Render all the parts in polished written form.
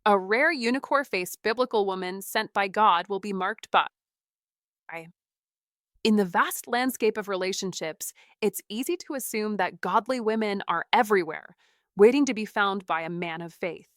A rare unicorn-faced biblical woman sent by God will be marked by. In the vast landscape of relationships, it's easy to assume that godly women are everywhere, waiting to be found by a man of faith.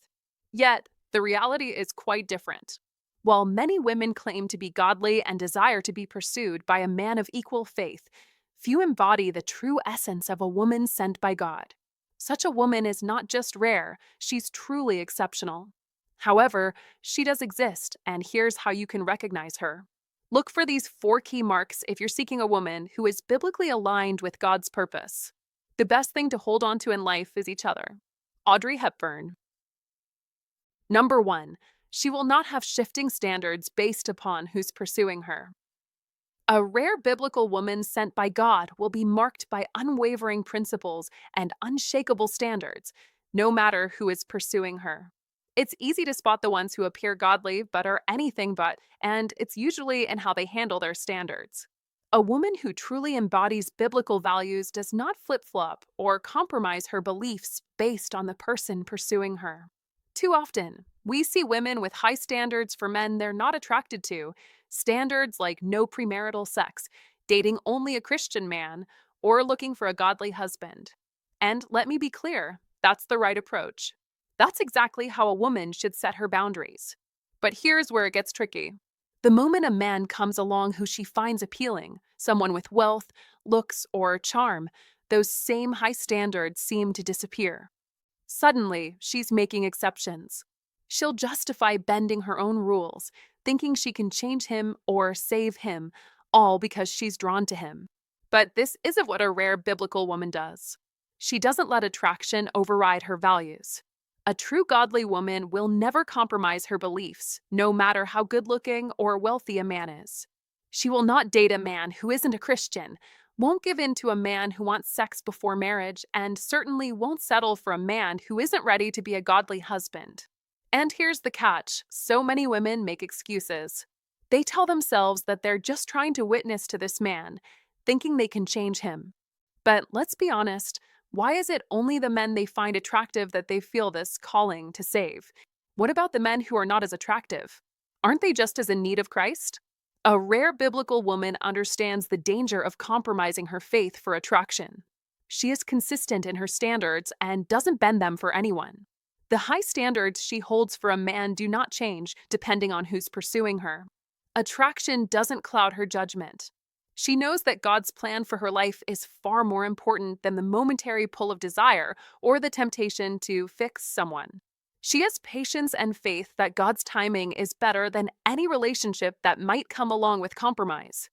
Yet, the reality is quite different. While many women claim to be godly and desire to be pursued by a man of equal faith, few embody the true essence of a woman sent by God. Such a woman is not just rare, she's truly exceptional. However, she does exist, and here's how you can recognize her. Look for these four key marks if you're seeking a woman who is biblically aligned with God's purpose. The best thing to hold on to in life is each other. Audrey Hepburn. Number 1. She will not have shifting standards based upon who's pursuing her. A rare biblical woman sent by God will be marked by unwavering principles and unshakable standards, no matter who is pursuing her. It's easy to spot the ones who appear godly but are anything but, and it's usually in how they handle their standards. A woman who truly embodies biblical values does not flip flop or compromise her beliefs based on the person pursuing her. Too often, we see women with high standards for men they're not attracted to, standards like no premarital sex, dating only a Christian man, or looking for a godly husband. And let me be clear, that's the right approach. That's exactly how a woman should set her boundaries. But here's where it gets tricky. The moment a man comes along who she finds appealing, someone with wealth, looks, or charm, those same high standards seem to disappear. Suddenly, she's making exceptions. She'll justify bending her own rules, thinking she can change him or save him, all because she's drawn to him. But this isn't what a rare biblical woman does. She doesn't let attraction override her values. A true godly woman will never compromise her beliefs, no matter how good-looking or wealthy a man is. She will not date a man who isn't a Christian, won't give in to a man who wants sex before marriage, and certainly won't settle for a man who isn't ready to be a godly husband. And here's the catch: so many women make excuses. They tell themselves that they're just trying to witness to this man, thinking they can change him. But let's be honest, why is it only the men they find attractive that they feel this calling to save? What about the men who are not as attractive? Aren't they just as in need of Christ? A rare biblical woman understands the danger of compromising her faith for attraction. She is consistent in her standards and doesn't bend them for anyone. The high standards she holds for a man do not change depending on who's pursuing her. Attraction doesn't cloud her judgment. She knows that God's plan for her life is far more important than the momentary pull of desire or the temptation to fix someone. She has patience and faith that God's timing is better than any relationship that might come along with compromise.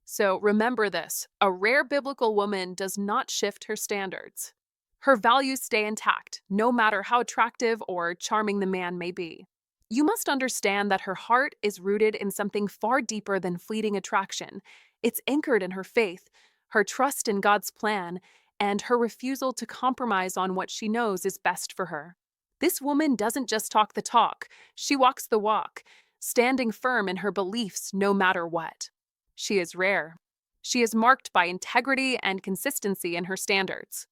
So remember this: a rare biblical woman does not shift her standards. Her values stay intact, no matter how attractive or charming the man may be. You must understand that her heart is rooted in something far deeper than fleeting attraction. It's anchored in her faith, her trust in God's plan, and her refusal to compromise on what she knows is best for her. This woman doesn't just talk the talk, she walks the walk, standing firm in her beliefs no matter what. She is rare. She is marked by integrity and consistency in her standards.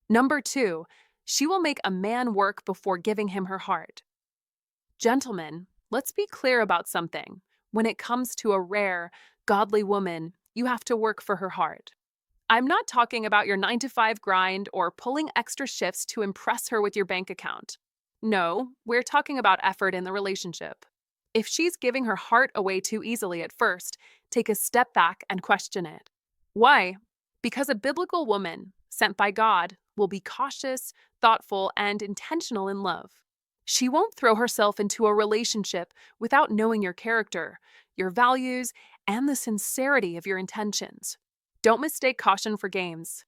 Number 2, she will make a man work before giving him her heart. Gentlemen, let's be clear about something. When it comes to a rare, godly woman, you have to work for her heart. I'm not talking about your 9-to-5 grind or pulling extra shifts to impress her with your bank account. No, we're talking about effort in the relationship. If she's giving her heart away too easily at first, take a step back and question it. Why? Because a biblical woman, sent by God, will be cautious, thoughtful, and intentional in love. She won't throw herself into a relationship without knowing your character, your values, and the sincerity of your intentions. Don't mistake caution for games.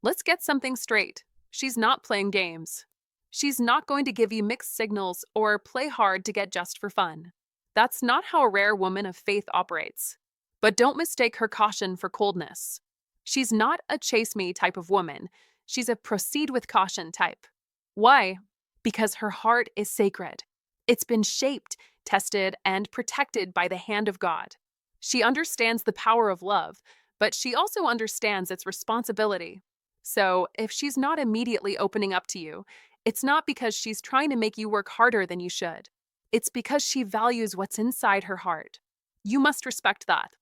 Let's get something straight. She's not playing games. She's not going to give you mixed signals or play hard to get just for fun. That's not how a rare woman of faith operates. But don't mistake her caution for coldness. She's not a chase me type of woman. She's a proceed with caution type. Why? Because her heart is sacred. It's been shaped, tested, and protected by the hand of God. She understands the power of love, but she also understands its responsibility. So, if she's not immediately opening up to you, It's not because she's trying to make you work harder than you should. It's because she values what's inside her heart. You must respect that.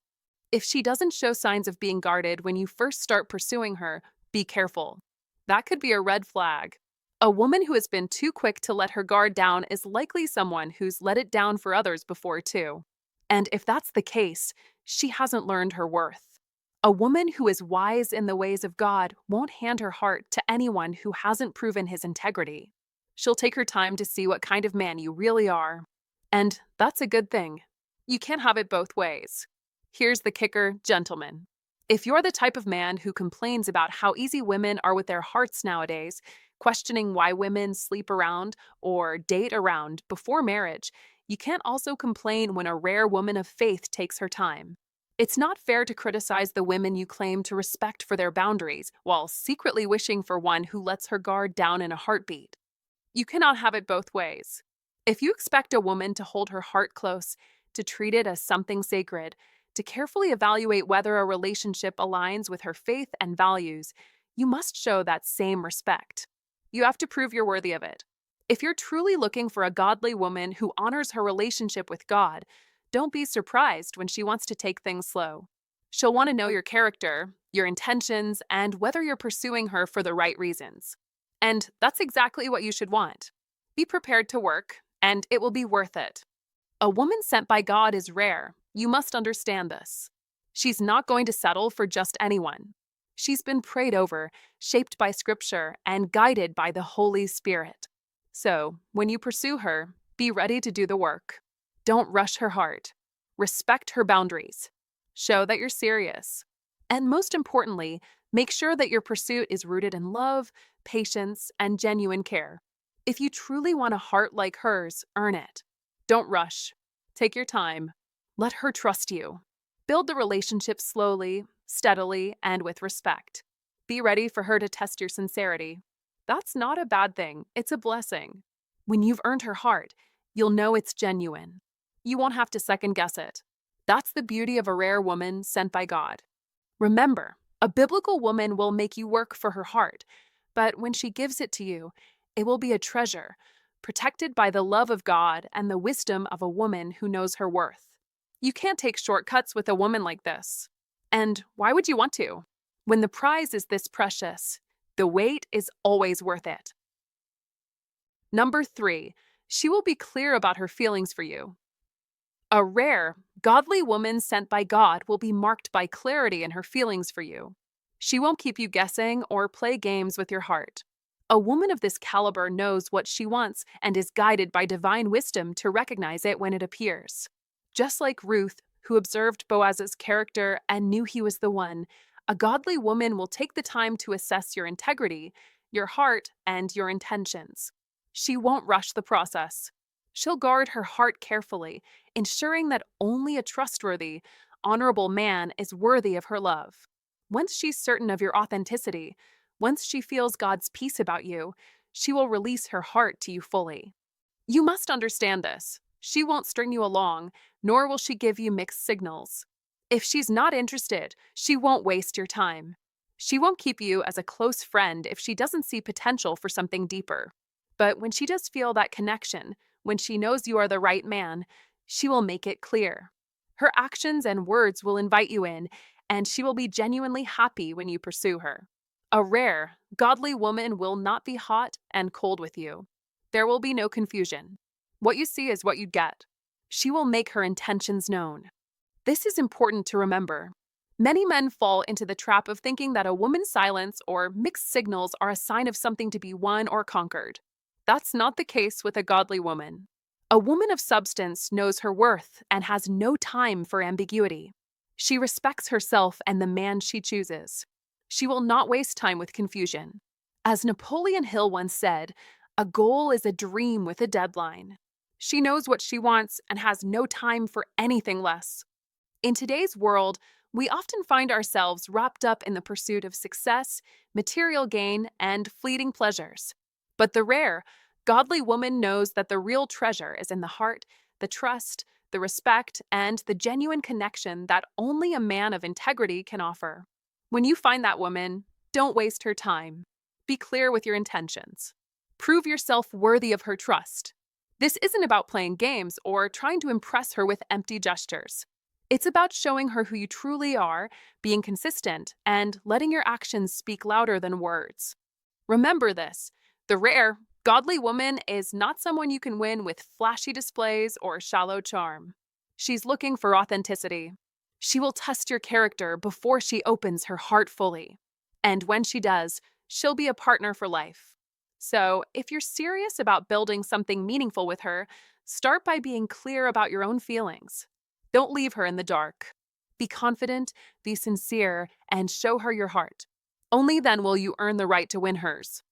If she doesn't show signs of being guarded when you first start pursuing her, be careful. That could be a red flag. A woman who has been too quick to let her guard down is likely someone who's let it down for others before, too. And if that's the case, she hasn't learned her worth. A woman who is wise in the ways of God won't hand her heart to anyone who hasn't proven his integrity. She'll take her time to see what kind of man you really are. And that's a good thing. You can't have it both ways. Here's the kicker, gentlemen. If you're the type of man who complains about how easy women are with their hearts nowadays, questioning why women sleep around or date around before marriage, you can't also complain when a rare woman of faith takes her time. It's not fair to criticize the women you claim to respect for their boundaries while secretly wishing for one who lets her guard down in a heartbeat. You cannot have it both ways. If you expect a woman to hold her heart close, to treat it as something sacred, to carefully evaluate whether a relationship aligns with her faith and values, you must show that same respect. You have to prove you're worthy of it. If you're truly looking for a godly woman who honors her relationship with God, don't be surprised when she wants to take things slow. She'll want to know your character, your intentions, and whether you're pursuing her for the right reasons. And that's exactly what you should want. Be prepared to work, and it will be worth it. A woman sent by God is rare. You must understand this. She's not going to settle for just anyone. She's been prayed over, shaped by Scripture, and guided by the Holy Spirit. So, when you pursue her, be ready to do the work. Don't rush her heart. Respect her boundaries. Show that you're serious. And most importantly, make sure that your pursuit is rooted in love, patience, and genuine care. If you truly want a heart like hers, earn it. Don't rush. Take your time. Let her trust you. Build the relationship slowly, steadily, and with respect. Be ready for her to test your sincerity. That's not a bad thing, it's a blessing. When you've earned her heart, you'll know it's genuine. You won't have to second guess it. That's the beauty of a rare woman sent by God. Remember, a biblical woman will make you work for her heart, but when she gives it to you, it will be a treasure, protected by the love of God and the wisdom of a woman who knows her worth. You can't take shortcuts with a woman like this. And why would you want to? When the prize is this precious, the wait is always worth it. Number 3, she will be clear about her feelings for you. A rare, godly woman sent by God will be marked by clarity in her feelings for you. She won't keep you guessing or play games with your heart. A woman of this caliber knows what she wants and is guided by divine wisdom to recognize it when it appears. Just like Ruth, who observed Boaz's character and knew he was the one, a godly woman will take the time to assess your integrity, your heart, and your intentions. She won't rush the process. She'll guard her heart carefully, ensuring that only a trustworthy, honorable man is worthy of her love. Once she's certain of your authenticity, once she feels God's peace about you, she will release her heart to you fully. You must understand this. She won't string you along, nor will she give you mixed signals. If she's not interested, she won't waste your time. She won't keep you as a close friend if she doesn't see potential for something deeper. But when she does feel that connection, when she knows you are the right man, she will make it clear. Her actions and words will invite you in, and she will be genuinely happy when you pursue her. A rare, godly woman will not be hot and cold with you. There will be no confusion. What you see is what you get. She will make her intentions known. This is important to remember. Many men fall into the trap of thinking that a woman's silence or mixed signals are a sign of something to be won or conquered. That's not the case with a godly woman. A woman of substance knows her worth and has no time for ambiguity. She respects herself and the man she chooses. She will not waste time with confusion. As Napoleon Hill once said, a goal is a dream with a deadline. She knows what she wants and has no time for anything less. In today's world, we often find ourselves wrapped up in the pursuit of success, material gain, and fleeting pleasures. But the rare, godly woman knows that the real treasure is in the heart, the trust, the respect, and the genuine connection that only a man of integrity can offer. When you find that woman, don't waste her time. Be clear with your intentions. Prove yourself worthy of her trust. This isn't about playing games or trying to impress her with empty gestures. It's about showing her who you truly are, being consistent, and letting your actions speak louder than words. Remember this: the rare, godly woman is not someone you can win with flashy displays or shallow charm. She's looking for authenticity. She will test your character before she opens her heart fully. And when she does, she'll be a partner for life. So, if you're serious about building something meaningful with her, start by being clear about your own feelings. Don't leave her in the dark. Be confident, be sincere, and show her your heart. Only then will you earn the right to win hers.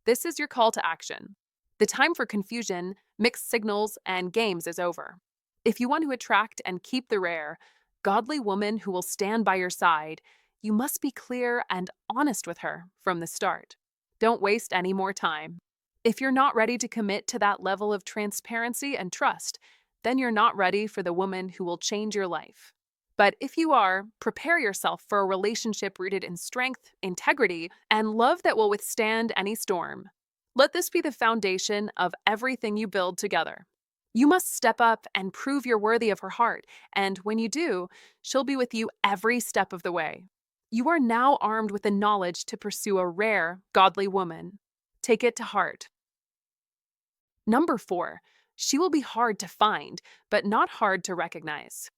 This is your call to action. The time for confusion, mixed signals, and games is over. If you want to attract and keep the rare, godly woman who will stand by your side, you must be clear and honest with her from the start. Don't waste any more time. If you're not ready to commit to that level of transparency and trust, then you're not ready for the woman who will change your life. But if you are, prepare yourself for a relationship rooted in strength, integrity, and love that will withstand any storm. Let this be the foundation of everything you build together. You must step up and prove you're worthy of her heart, and when you do, she'll be with you every step of the way. You are now armed with the knowledge to pursue a rare, godly woman. Take it to heart. Number 4, she will be hard to find, but not hard to recognize.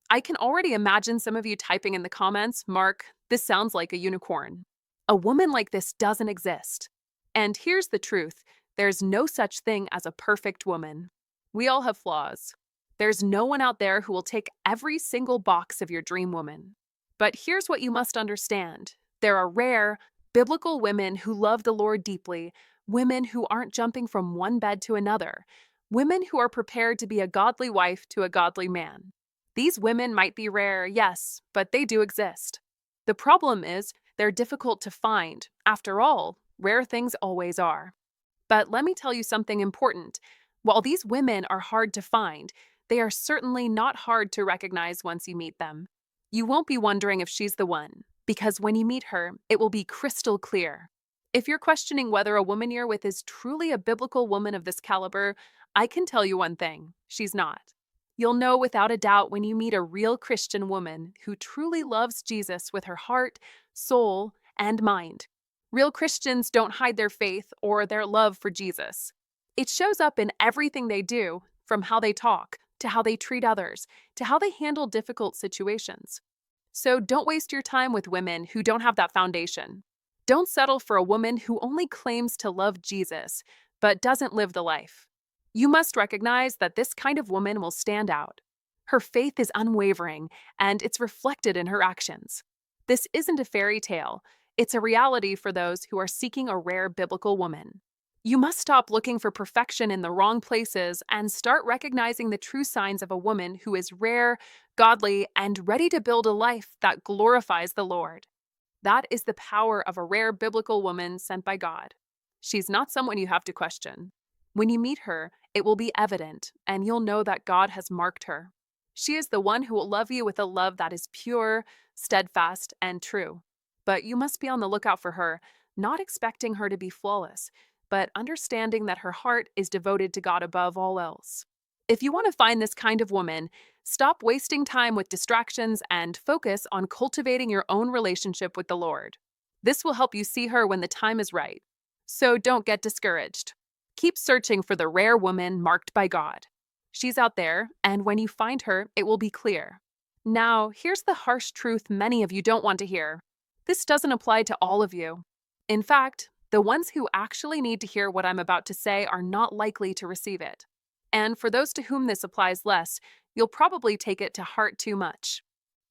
I can already imagine some of you typing in the comments, "Mark, this sounds like a unicorn." A woman like this doesn't exist. And here's the truth: there's no such thing as a perfect woman. We all have flaws. There's no one out there who will tick every single box of your dream woman. But here's what you must understand: there are rare, biblical women who love the Lord deeply, women who aren't jumping from one bed to another, women who are prepared to be a godly wife to a godly man. These women might be rare, yes, but they do exist. The problem is they're difficult to find. After all, rare things always are. But let me tell you something important. While these women are hard to find, they are certainly not hard to recognize once you meet them. You won't be wondering if she's the one, because when you meet her, it will be crystal clear. If you're questioning whether a woman you're with is truly a biblical woman of this caliber, I can tell you one thing: she's not. You'll know without a doubt when you meet a real Christian woman who truly loves Jesus with her heart, soul, and mind. Real Christians don't hide their faith or their love for Jesus. It shows up in everything they do, from how they talk, to how they treat others, to how they handle difficult situations. So don't waste your time with women who don't have that foundation. Don't settle for a woman who only claims to love Jesus, but doesn't live the life. You must recognize that this kind of woman will stand out. Her faith is unwavering, and it's reflected in her actions. This isn't a fairy tale. It's a reality for those who are seeking a rare biblical woman. You must stop looking for perfection in the wrong places and start recognizing the true signs of a woman who is rare, godly, and ready to build a life that glorifies the Lord. That is the power of a rare biblical woman sent by God. She's not someone you have to question. When you meet her, it will be evident, and you'll know that God has marked her. She is the one who will love you with a love that is pure, steadfast, and true. But you must be on the lookout for her, not expecting her to be flawless, but understanding that her heart is devoted to God above all else. If you want to find this kind of woman, stop wasting time with distractions and focus on cultivating your own relationship with the Lord. This will help you see her when the time is right. So don't get discouraged. Keep searching for the rare woman marked by God. She's out there, and when you find her, it will be clear. Now, here's the harsh truth many of you don't want to hear. This doesn't apply to all of you. In fact, the ones who actually need to hear what I'm about to say are not likely to receive it. And for those to whom this applies less, you'll probably take it to heart too much.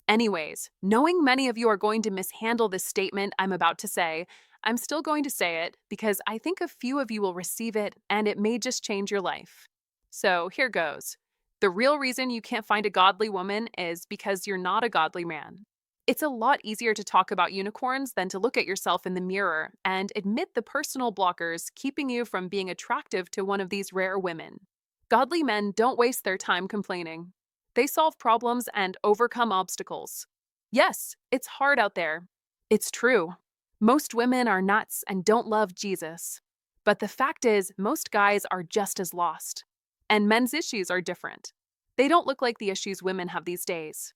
Anyways, knowing many of you are going to mishandle this statement I'm about to say, I'm still going to say it because I think a few of you will receive it and it may just change your life. So here goes. The real reason you can't find a godly woman is because you're not a godly man. It's a lot easier to talk about unicorns than to look at yourself in the mirror and admit the personal blockers keeping you from being attractive to one of these rare women. Godly men don't waste their time complaining. They solve problems and overcome obstacles. Yes, it's hard out there. It's true. Most women are nuts and don't love Jesus. But the fact is, most guys are just as lost. And men's issues are different. They don't look like the issues women have these days.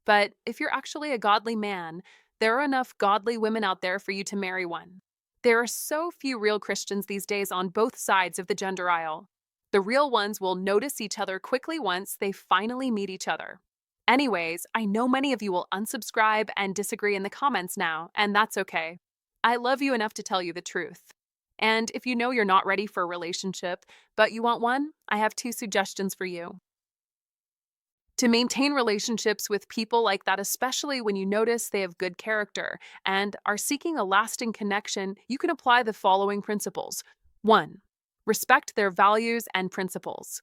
But if you're actually a godly man, there are enough godly women out there for you to marry one. There are so few real Christians these days on both sides of the gender aisle. The real ones will notice each other quickly once they finally meet each other. Anyways, I know many of you will unsubscribe and disagree in the comments now, and that's okay. I love you enough to tell you the truth. And if you know you're not ready for a relationship, but you want one, I have two suggestions for you. To maintain relationships with people like that, especially when you notice they have good character and are seeking a lasting connection, you can apply the following principles. 1. Respect their values and principles.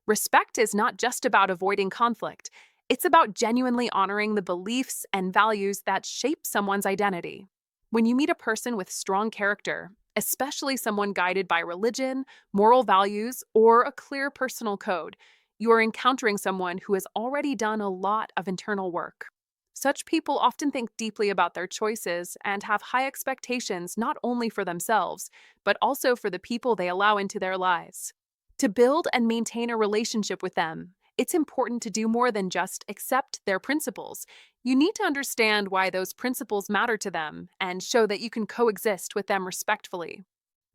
Respect is not just about avoiding conflict, it's about genuinely honoring the beliefs and values that shape someone's identity. When you meet a person with strong character, especially someone guided by religion, moral values, or a clear personal code, you are encountering someone who has already done a lot of internal work. Such people often think deeply about their choices and have high expectations not only for themselves, but also for the people they allow into their lives. To build and maintain a relationship with them, it's important to do more than just accept their principles. You need to understand why those principles matter to them and show that you can coexist with them respectfully.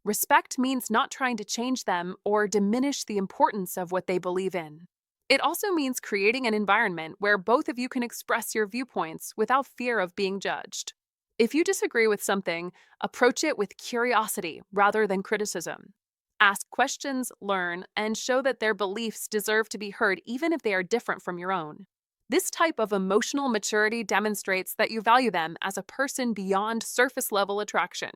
Respect means not trying to change them or diminish the importance of what they believe in. It also means creating an environment where both of you can express your viewpoints without fear of being judged. If you disagree with something, approach it with curiosity rather than criticism. Ask questions, learn, and show that their beliefs deserve to be heard even if they are different from your own. This type of emotional maturity demonstrates that you value them as a person beyond surface-level attraction.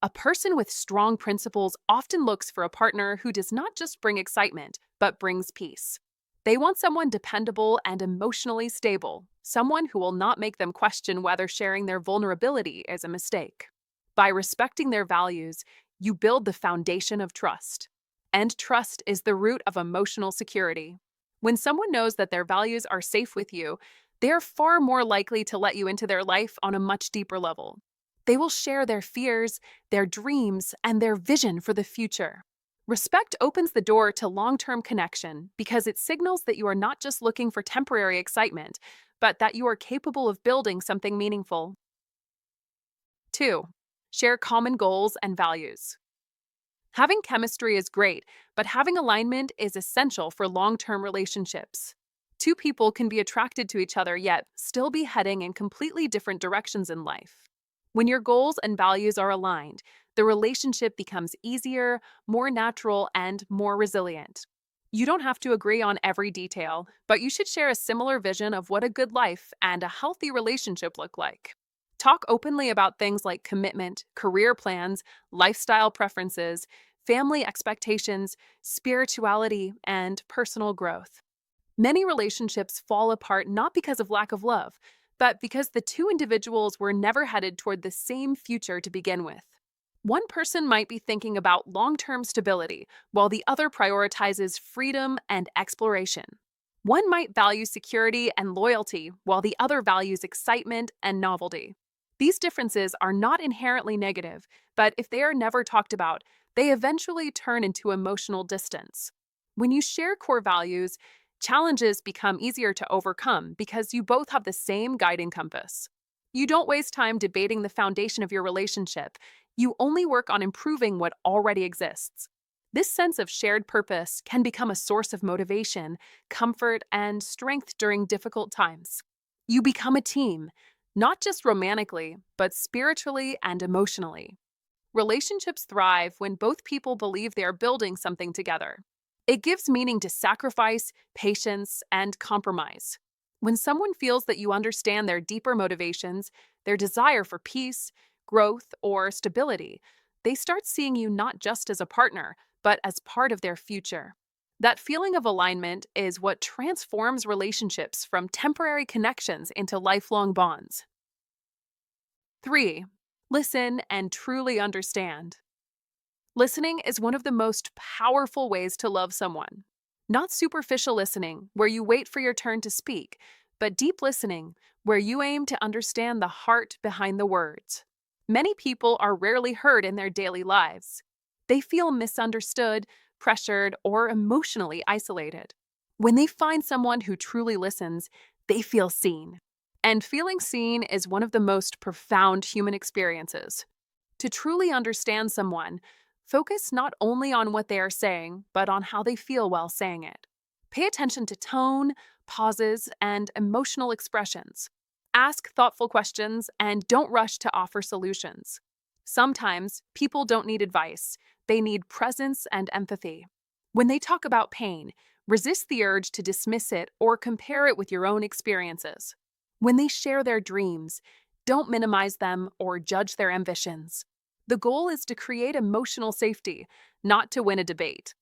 A person with strong principles often looks for a partner who does not just bring excitement, but brings peace. They want someone dependable and emotionally stable, someone who will not make them question whether sharing their vulnerability is a mistake. By respecting their values, you build the foundation of trust. And trust is the root of emotional security. When someone knows that their values are safe with you, they are far more likely to let you into their life on a much deeper level. They will share their fears, their dreams, and their vision for the future. Respect opens the door to long-term connection because it signals that you are not just looking for temporary excitement, but that you are capable of building something meaningful. 2. Share common goals and values. Having chemistry is great, but having alignment is essential for long-term relationships. Two people can be attracted to each other yet still be heading in completely different directions in life. When your goals and values are aligned, the relationship becomes easier, more natural, and more resilient. You don't have to agree on every detail, but you should share a similar vision of what a good life and a healthy relationship look like. Talk openly about things like commitment, career plans, lifestyle preferences, family expectations, spirituality, and personal growth. Many relationships fall apart not because of lack of love, but because the two individuals were never headed toward the same future to begin with. One person might be thinking about long-term stability, while the other prioritizes freedom and exploration. One might value security and loyalty, while the other values excitement and novelty. These differences are not inherently negative, but if they are never talked about, they eventually turn into emotional distance. When you share core values, challenges become easier to overcome because you both have the same guiding compass. You don't waste time debating the foundation of your relationship. You only work on improving what already exists. This sense of shared purpose can become a source of motivation, comfort, and strength during difficult times. You become a team, not just romantically, but spiritually and emotionally. Relationships thrive when both people believe they are building something together. It gives meaning to sacrifice, patience, and compromise. When someone feels that you understand their deeper motivations, their desire for peace, growth, or stability, they start seeing you not just as a partner, but as part of their future. That feeling of alignment is what transforms relationships from temporary connections into lifelong bonds. 3. Listen and truly understand. Listening is one of the most powerful ways to love someone. Not superficial listening, where you wait for your turn to speak, but deep listening, where you aim to understand the heart behind the words. Many people are rarely heard in their daily lives. They feel misunderstood, pressured, or emotionally isolated. When they find someone who truly listens, they feel seen. And feeling seen is one of the most profound human experiences. To truly understand someone, focus not only on what they are saying, but on how they feel while saying it. Pay attention to tone, pauses, and emotional expressions. Ask thoughtful questions and don't rush to offer solutions. Sometimes people don't need advice, they need presence and empathy. When they talk about pain, resist the urge to dismiss it or compare it with your own experiences. When they share their dreams, don't minimize them or judge their ambitions. The goal is to create emotional safety, not to win a debate.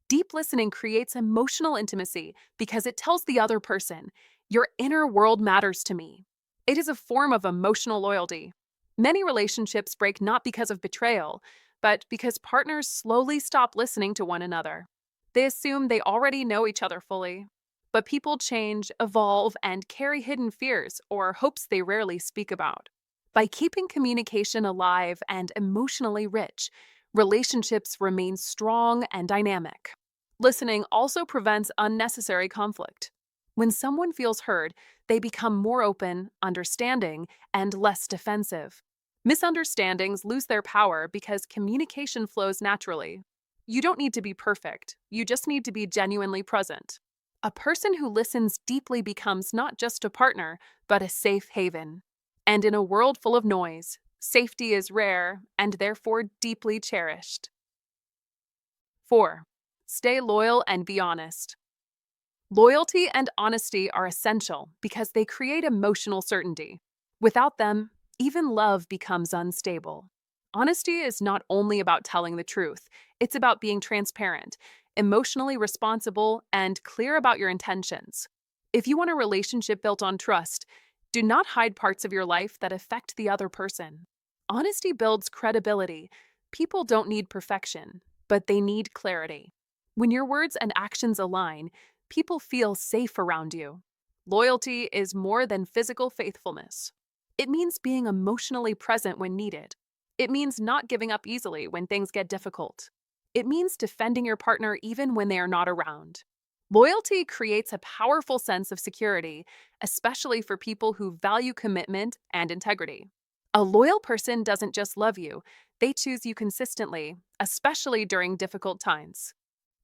Deep listening creates emotional intimacy because it tells the other person, your inner world matters to me. It is a form of emotional loyalty. Many relationships break not because of betrayal, but because partners slowly stop listening to one another. They assume they already know each other fully. But people change, evolve, and carry hidden fears or hopes they rarely speak about. By keeping communication alive and emotionally rich, relationships remain strong and dynamic. Listening also prevents unnecessary conflict. When someone feels heard, they become more open, understanding, and less defensive. Misunderstandings lose their power because communication flows naturally. You don't need to be perfect, you just need to be genuinely present. A person who listens deeply becomes not just a partner, but a safe haven. And in a world full of noise, safety is rare and therefore deeply cherished. 4. Stay loyal and be honest. Loyalty and honesty are essential because they create emotional certainty. Without them, even love becomes unstable. Honesty is not only about telling the truth, it's about being transparent, emotionally responsible, and clear about your intentions. If you want a relationship built on trust, do not hide parts of your life that affect the other person. Honesty builds credibility. People don't need perfection, but they need clarity. When your words and actions align, people feel safe around you. Loyalty is more than physical faithfulness. It means being emotionally present when needed. It means not giving up easily when things get difficult. It means defending your partner even when they are not around. Loyalty creates a powerful sense of security, especially for people who value commitment and integrity. A loyal person doesn't just love you, they choose you consistently, especially during difficult times.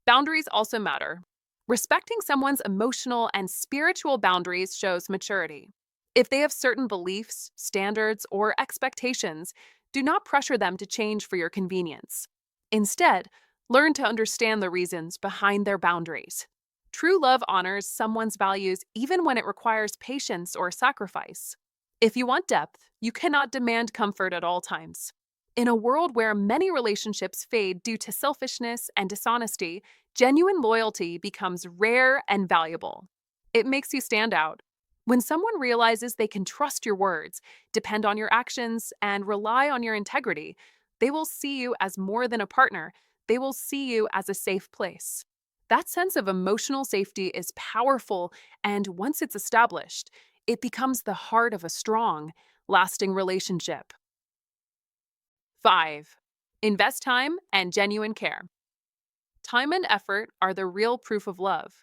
Boundaries also matter. Respecting someone's emotional and spiritual boundaries shows maturity. If they have certain beliefs, standards, or expectations, do not pressure them to change for your convenience. Instead, learn to understand the reasons behind their boundaries. True love honors someone's values even when it requires patience or sacrifice. If you want depth, you cannot demand comfort at all times. In a world where many relationships fade due to selfishness and dishonesty, genuine loyalty becomes rare and valuable. It makes you stand out. When someone realizes they can trust your words, depend on your actions, and rely on your integrity, they will see you as more than a partner. They will see you as a safe place. That sense of emotional safety is powerful, and once it's established, it becomes the heart of a strong, lasting relationship. 5. Invest time and genuine care. Time and effort are the real proof of love.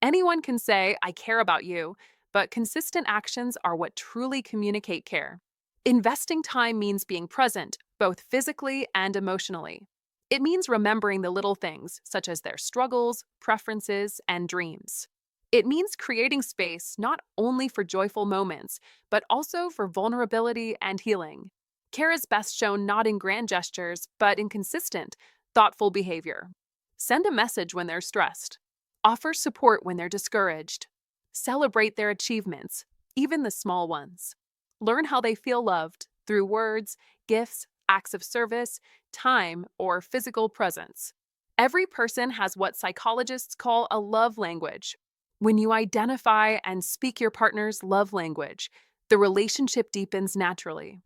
Anyone can say, I care about you, but consistent actions are what truly communicate care. Investing time means being present, both physically and emotionally. It means remembering the little things, such as their struggles, preferences, and dreams. It means creating space not only for joyful moments, but also for vulnerability and healing. Care is best shown not in grand gestures, but in consistent, thoughtful behavior. Send a message when they're stressed. Offer support when they're discouraged. Celebrate their achievements, even the small ones. Learn how they feel loved through words, gifts, acts of service, time, or physical presence. Every person has what psychologists call a love language. When you identify and speak your partner's love language, the relationship deepens naturally.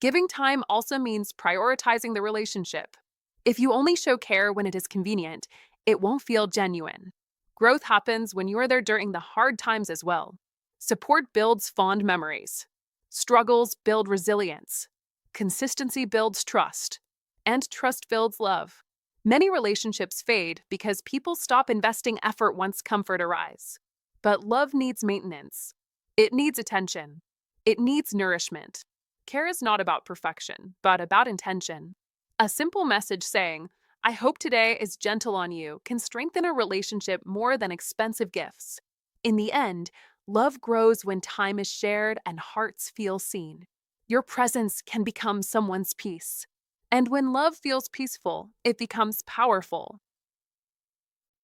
Giving time also means prioritizing the relationship. If you only show care when it is convenient, it won't feel genuine. Growth happens when you are there during the hard times as well. Support builds fond memories. Struggles build resilience. Consistency builds trust. And trust builds love. Many relationships fade because people stop investing effort once comfort arrives. But love needs maintenance. It needs attention. It needs nourishment. Care is not about perfection, but about intention. A simple message saying, I hope today is gentle on you, can strengthen a relationship more than expensive gifts. In the end, love grows when time is shared and hearts feel seen. Your presence can become someone's peace. And when love feels peaceful, it becomes powerful.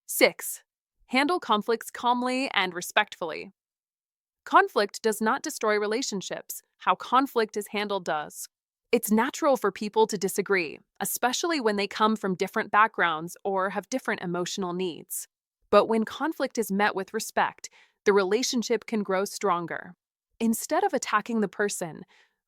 6. Handle conflicts calmly and respectfully. Conflict does not destroy relationships. How conflict is handled does. It's natural for people to disagree, especially when they come from different backgrounds or have different emotional needs. But when conflict is met with respect, the relationship can grow stronger. Instead of attacking the person,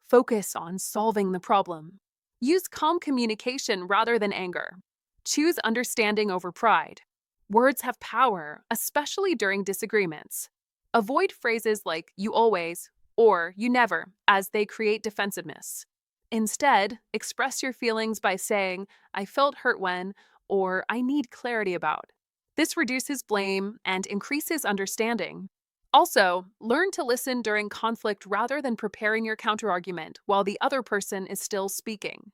focus on solving the problem. Use calm communication rather than anger. Choose understanding over pride. Words have power, especially during disagreements. Avoid phrases like you always or you never, as they create defensiveness. Instead, express your feelings by saying, I felt hurt when, or I need clarity about. This reduces blame and increases understanding. Also, learn to listen during conflict rather than preparing your counterargument while the other person is still speaking.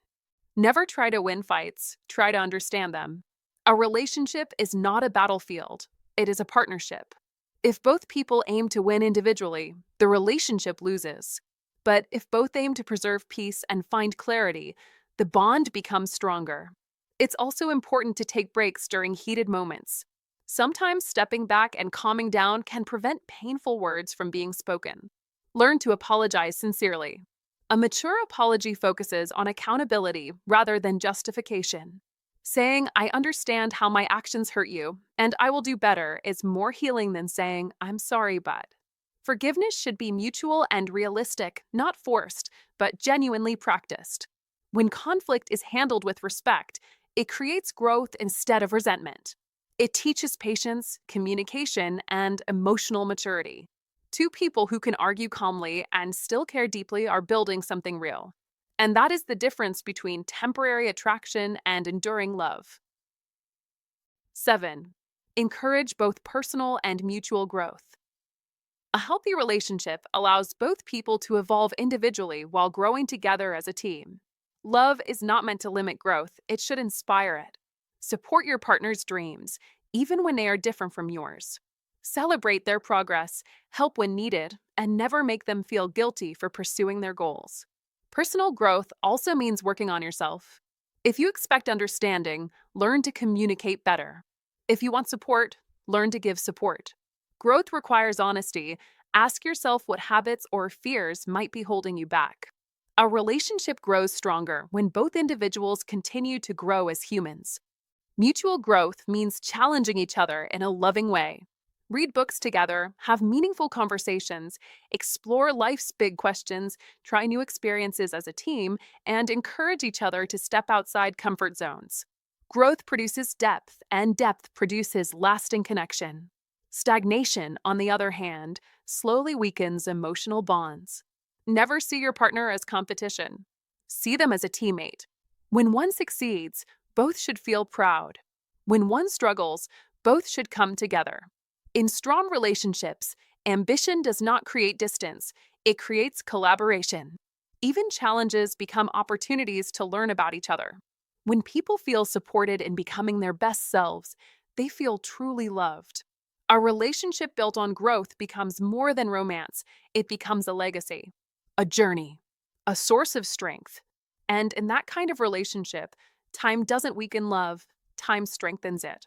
Never try to win fights, try to understand them. A relationship is not a battlefield, it is a partnership. If both people aim to win individually, the relationship loses. But if both aim to preserve peace and find clarity, the bond becomes stronger. It's also important to take breaks during heated moments. Sometimes stepping back and calming down can prevent painful words from being spoken. Learn to apologize sincerely. A mature apology focuses on accountability rather than justification. Saying, I understand how my actions hurt you, and I will do better, is more healing than saying, I'm sorry, but. Forgiveness should be mutual and realistic, not forced, but genuinely practiced. When conflict is handled with respect, it creates growth instead of resentment. It teaches patience, communication, and emotional maturity. Two people who can argue calmly and still care deeply are building something real. And that is the difference between temporary attraction and enduring love. 7. Encourage both personal and mutual growth. A healthy relationship allows both people to evolve individually while growing together as a team. Love is not meant to limit growth, it should inspire it. Support your partner's dreams, even when they are different from yours. Celebrate their progress, help when needed, and never make them feel guilty for pursuing their goals. Personal growth also means working on yourself. If you expect understanding, learn to communicate better. If you want support, learn to give support. Growth requires honesty. Ask yourself what habits or fears might be holding you back. A relationship grows stronger when both individuals continue to grow as humans. Mutual growth means challenging each other in a loving way. Read books together, have meaningful conversations, explore life's big questions, try new experiences as a team, and encourage each other to step outside comfort zones. Growth produces depth, and depth produces lasting connection. Stagnation, on the other hand, slowly weakens emotional bonds. Never see your partner as competition. See them as a teammate. When one succeeds, both should feel proud. When one struggles, both should come together. In strong relationships, ambition does not create distance, it creates collaboration. Even challenges become opportunities to learn about each other. When people feel supported in becoming their best selves, they feel truly loved. A relationship built on growth becomes more than romance, it becomes a legacy, a journey, a source of strength. And in that kind of relationship, time doesn't weaken love, time strengthens it.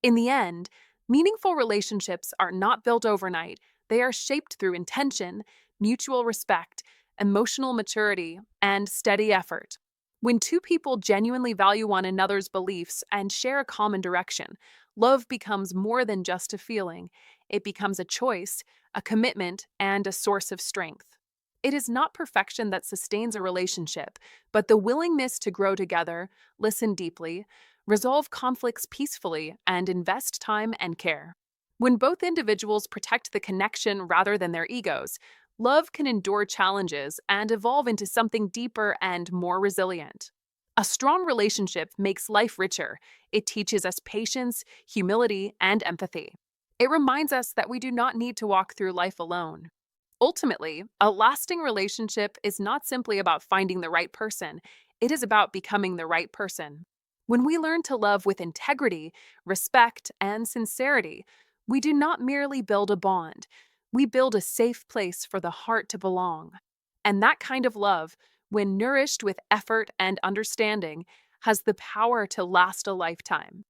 In the end, meaningful relationships are not built overnight. They are shaped through intention, mutual respect, emotional maturity, and steady effort. When two people genuinely value one another's beliefs and share a common direction, love becomes more than just a feeling. It becomes a choice, a commitment, and a source of strength. It is not perfection that sustains a relationship, but the willingness to grow together, listen deeply, resolve conflicts peacefully, and invest time and care. When both individuals protect the connection rather than their egos, love can endure challenges and evolve into something deeper and more resilient. A strong relationship makes life richer. It teaches us patience, humility, and empathy. It reminds us that we do not need to walk through life alone. Ultimately, a lasting relationship is not simply about finding the right person, it is about becoming the right person. When we learn to love with integrity, respect, and sincerity, we do not merely build a bond, we build a safe place for the heart to belong. And that kind of love, when nourished with effort and understanding, has the power to last a lifetime.